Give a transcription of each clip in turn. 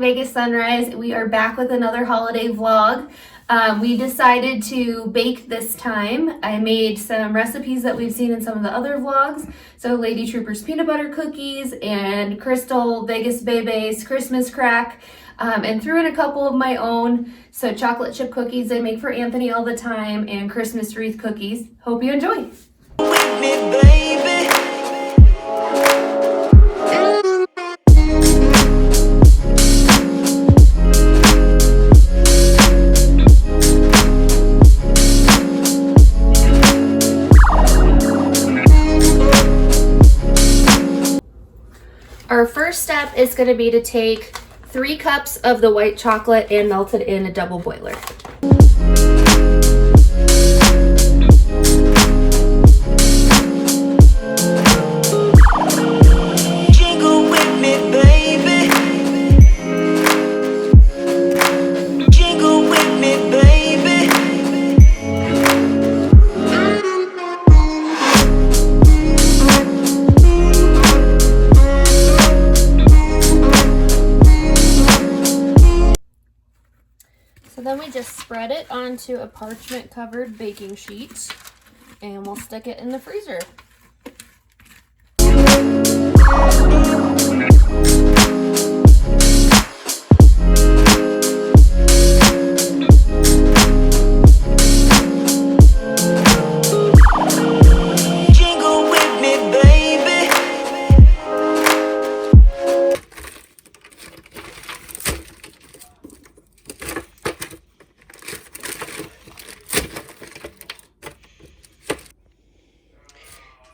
Vegas sunrise. We are back with another holiday vlog. We decided to bake this time. I made some recipes that we've seen in some of the other vlogs. So Lady Trooper's peanut butter cookies and Crystal Vegas Bebe's Christmas crack. And threw in a couple of my own. So chocolate chip cookies I make for Anthony all the time and Christmas wreath cookies. Hope you enjoy. With me, baby. Our first step is going to be to take 3 cups of the white chocolate and melt it in a double boiler. Jingle with me, baby. Jingle with me, baby. So then we just spread it onto a parchment covered baking sheet and we'll stick it in the freezer. Jingle with me, baby.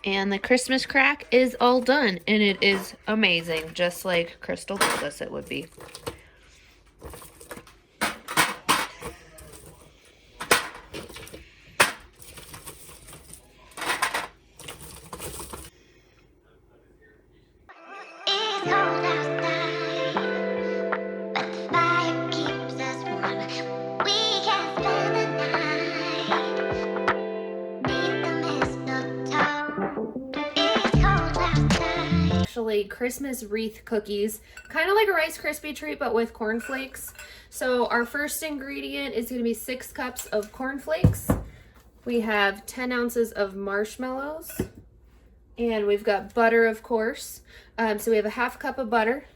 And the Christmas crack is all done, and it is amazing, just like Crystal told us it would be. It's cold outside, but the fire keeps us warm. We can spend the night beneath the mistletoe. It's cold outside. Actually, Christmas wreath cookies, kind of like a Rice Krispie treat, but with cornflakes. So our first ingredient is going to be 6 cups of cornflakes. We have 10 ounces of marshmallows. And we've got butter, of course. So we have a half cup of butter,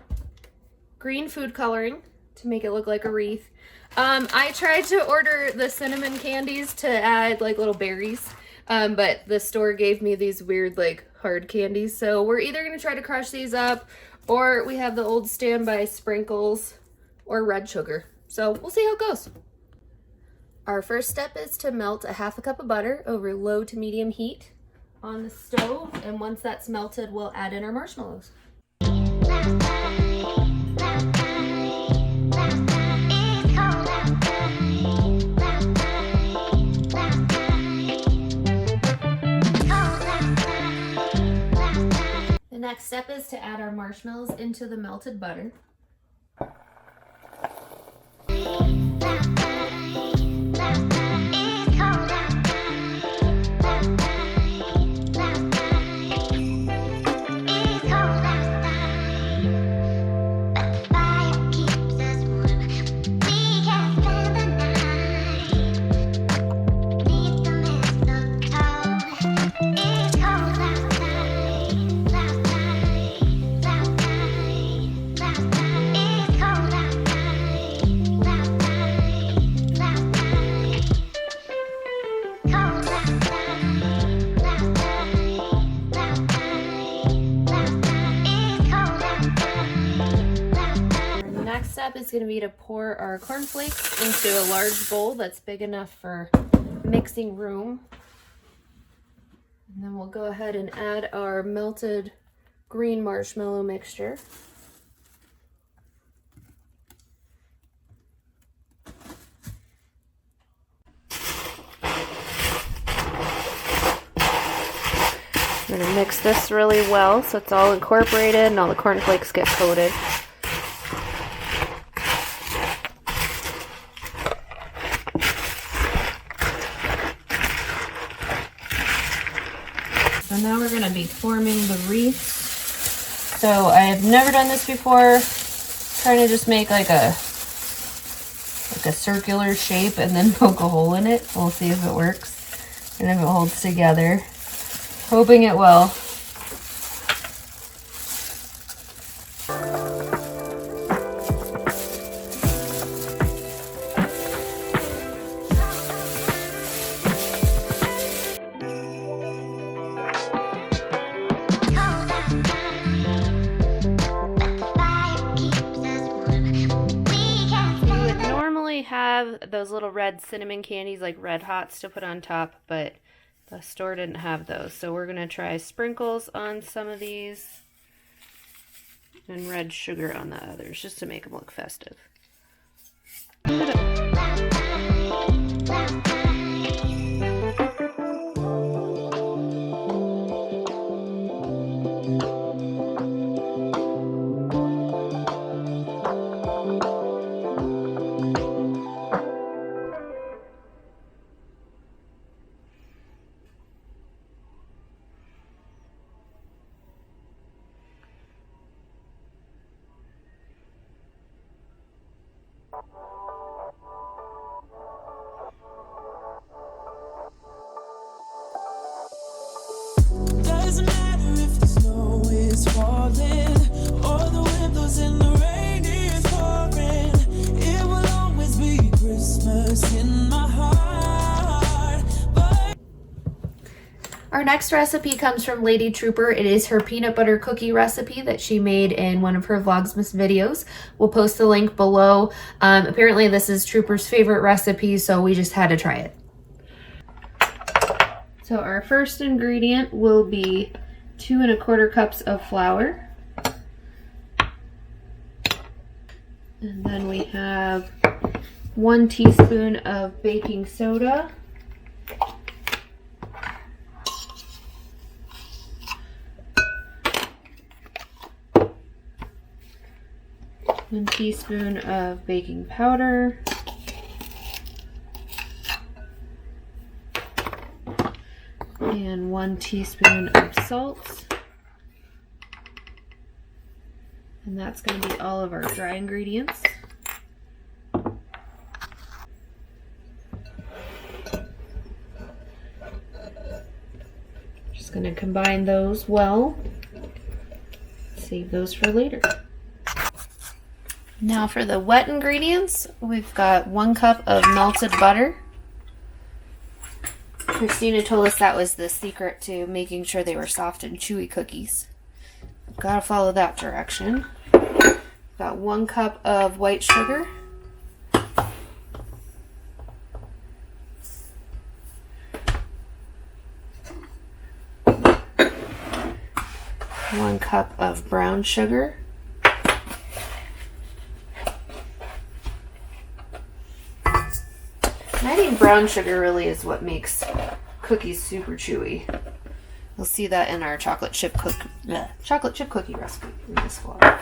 green food coloring to make it look like a wreath. I tried to order the cinnamon candies to add like little berries, but the store gave me these weird like hard candies. So we're either going to try to crush these up, or we have the old standby sprinkles or red sugar. So we'll see how it goes. Our first step is to melt a half a cup of butter over low to medium heat on the stove, and once that's melted, we'll add in our marshmallows. The next step is to add our marshmallows into the melted butter. Is going to be to pour our cornflakes into a large bowl that's big enough for mixing room. And then we'll go ahead and add our melted green marshmallow mixture. I'm going to mix this really well so it's all incorporated and all the cornflakes get coated. So now we're going to be forming the wreaths. So I have never done this before. trying to just make like a circular shape and then poke a hole in it. We'll see if it works and if it holds together. Hoping it will. Have those little red cinnamon candies like Red Hots to put on top, but the store didn't have those, so we're gonna try sprinkles on some of these and red sugar on the others just to make them look festive. Doesn't matter if the snow is falling or the wind blows and the rain is pouring. It will always be Christmas in my heart. Our next recipe comes from Lady Trooper. It is her peanut butter cookie recipe that she made in one of her Vlogmas videos. We'll post the link below. Apparently this is Trooper's favorite recipe, so we just had to try it. So our first ingredient will be 2 1/4 cups of flour. And then we have 1 teaspoon of baking soda. 1 teaspoon of baking powder. And 1 teaspoon of salt. And that's going to be all of our dry ingredients. Just going to combine those well. Save those for later. Now for the wet ingredients, we've got 1 cup of melted butter. Christina told us that was the secret to making sure they were soft and chewy cookies. Gotta follow that direction. Got 1 cup of white sugar. 1 cup of brown sugar. And I think brown sugar really is what makes cookies super chewy. You'll see that in our chocolate chip cookie recipe in this vlog.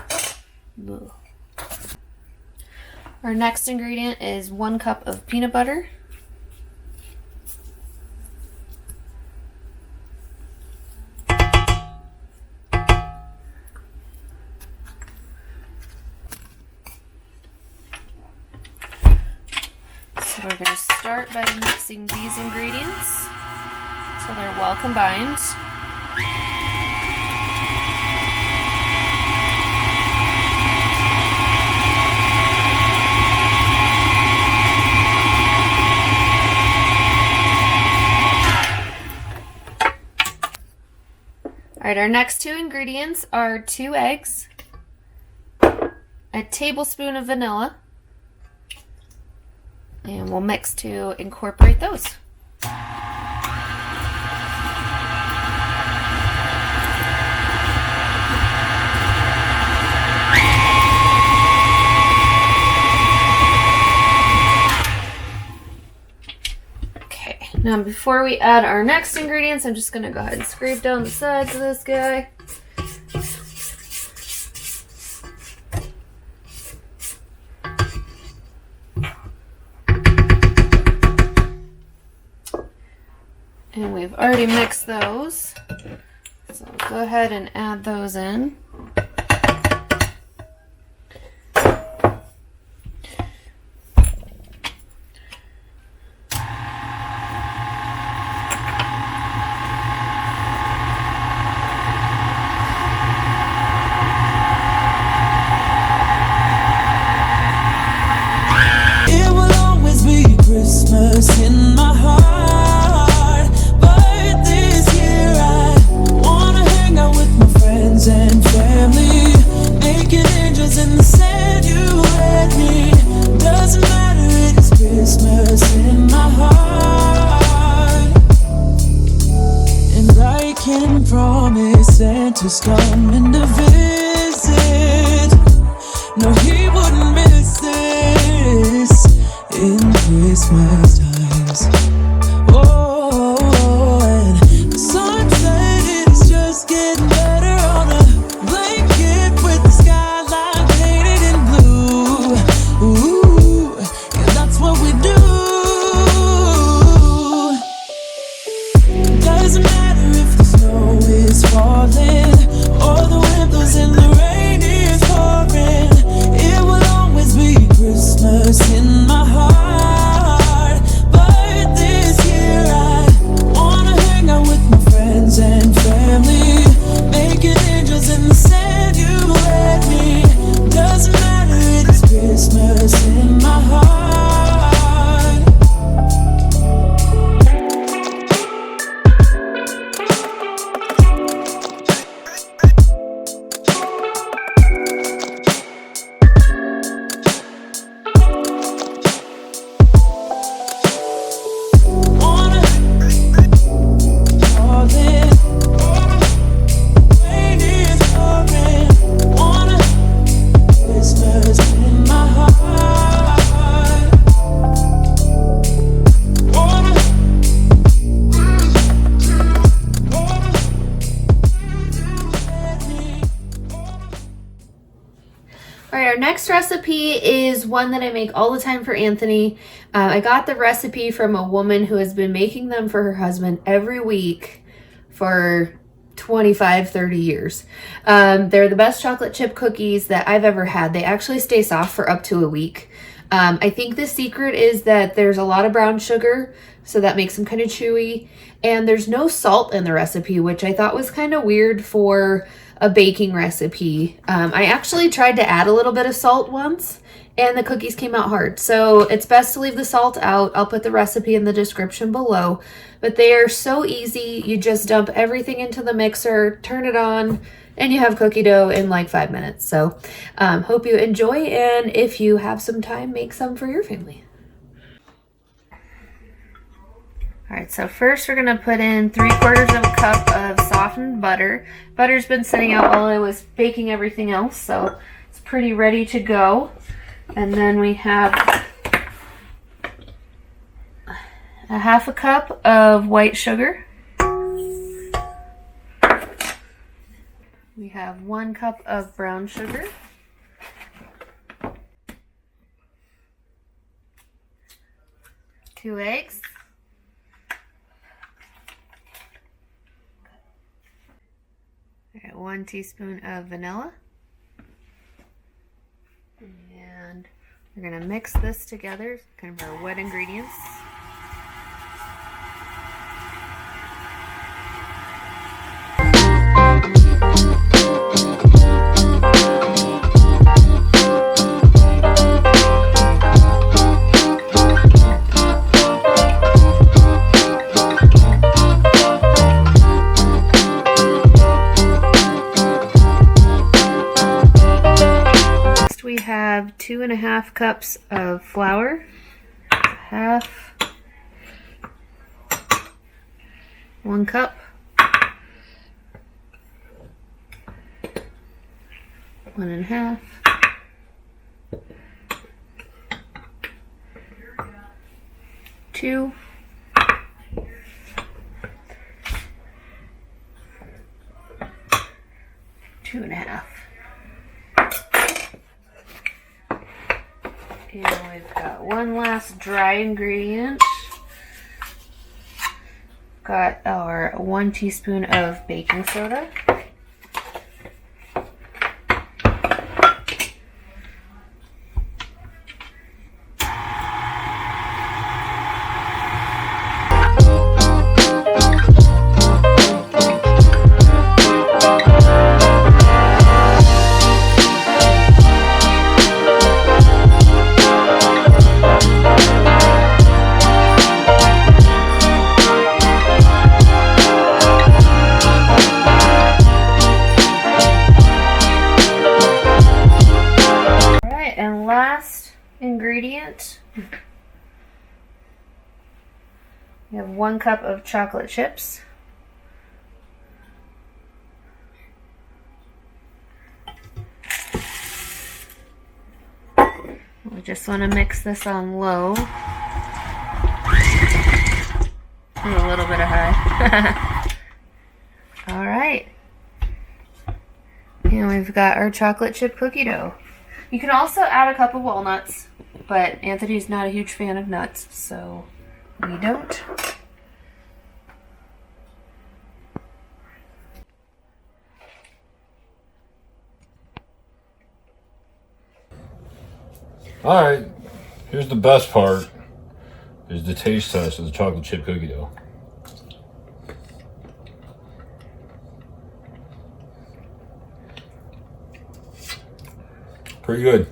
Our next ingredient is 1 cup of peanut butter. So we're going to start by mixing these ingredients so they're well combined. Alright, our next 2 ingredients are 2 eggs, a tablespoon of vanilla, and we'll mix to incorporate those. Okay, now before we add our next ingredients, I'm just going to go ahead and scrape down the sides of this guy. And we've already mixed those, so I'll go ahead and add those in. Santa's coming to visit. No, he wouldn't miss this in Christmas times. Oh, and the sunset is just getting better on a blanket with the skyline painted in blue. Ooh, yeah, that's what we do. Doesn't matter if the snow is falling or the wind blows and the rain is pouring. It will always be Christmas in my heart. But this year I wanna hang out with my friends and family, making angels in the sand you let me. Doesn't matter, it's Christmas in my heart. All right, our next recipe is one that I make all the time for Anthony. I got the recipe from a woman who has been making them for her husband every week for 25, 30 years. They're the best chocolate chip cookies that I've ever had. They actually stay soft for up to a week. I think the secret is that there's a lot of brown sugar, so that makes them kind of chewy. And there's no salt in the recipe, which I thought was kind of weird for a baking recipe. I actually tried to add a little bit of salt once, and the cookies came out hard. So it's best to leave the salt out. I'll put the recipe in the description below. But they are so easy. You just dump everything into the mixer, turn it on, and you have cookie dough in like 5 minutes. So hope you enjoy, and if you have some time, make some for your family. All right, so first we're gonna put in 3/4 of a cup of softened butter. Butter's been sitting out while I was baking everything else, so it's pretty ready to go. And then we have a 1/2 cup of white sugar. We have 1 cup of brown sugar. 2 eggs. All right, 1 teaspoon of vanilla. And we're gonna mix this together, kind of our wet ingredients. We have 2.5 cups of flour, half, 1 cup, 1.5, 2, 2.5. And we've got 1 last dry ingredient. Got our 1 teaspoon of baking soda. Last ingredient, we have 1 cup of chocolate chips. just want to mix this on low. And a little bit of high. All right. And we've got our chocolate chip cookie dough. You can also add a cup of walnuts, but Anthony's not a huge fan of nuts, so we don't. Alright, here's the best part, is the taste test of the chocolate chip cookie dough. Pretty good.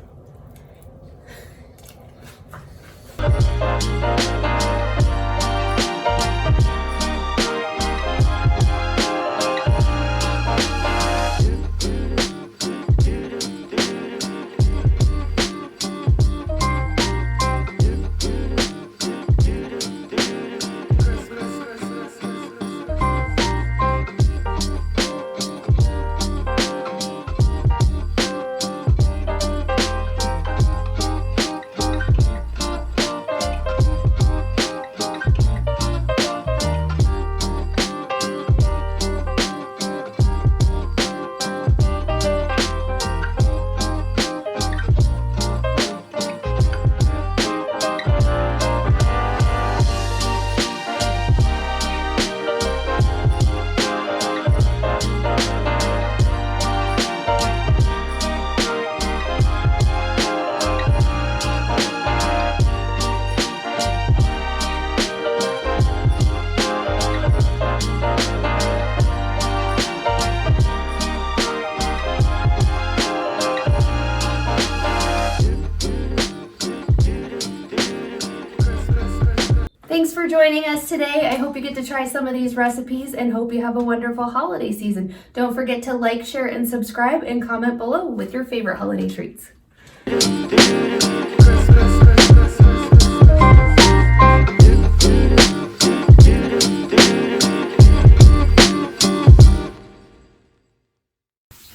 Thanks for joining us today. I hope you get to try some of these recipes and hope you have a wonderful holiday season. Don't forget to like, share, and subscribe and comment below with your favorite holiday treats.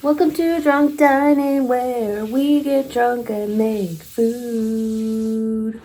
Welcome to Drunk Dining, where we get drunk and make food.